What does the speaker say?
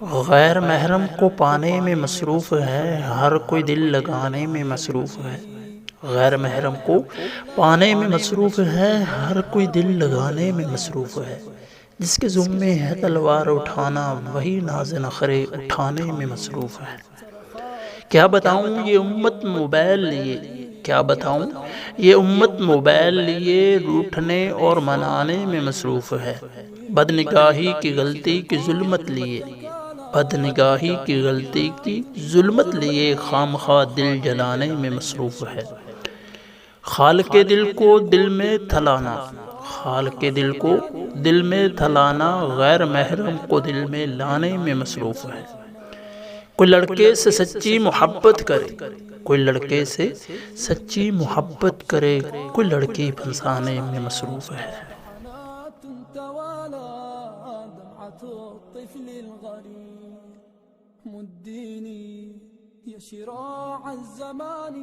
غیر محرم کو پانے میں مصروف ہے، ہر کوئی دل لگانے میں مصروف ہے۔ غیر محرم کو پانے میں مصروف ہے، ہر کوئی دل لگانے میں مصروف ہے۔ جس کے ذمے ہے تلوار اٹھانا، وہی ناز نخرے اٹھانے میں مصروف ہے۔ کیا بتاؤں یہ امت موبائل لیے، کیا بتاؤں یہ امت موبائل لیے روٹھنے اور منانے میں مصروف ہے۔ بد نگاہی کی غلطی کی ظلمت لیے، بد نگاہی کی غلطی کی ظلمت لیے خامخواہ دل جلانے میں مصروف ہے۔ خالق دل کو دل میں تھلانا، خالق دل کو دل میں تھلانا، غیر محرم کو دل میں لانے میں مصروف ہے۔ کوئی لڑکے سے سچی محبت کرے، کوئی لڑکے سے سچی محبت کرے، کوئی لڑکی پھنسانے میں مصروف ہے۔ مديني يا شراع الزمان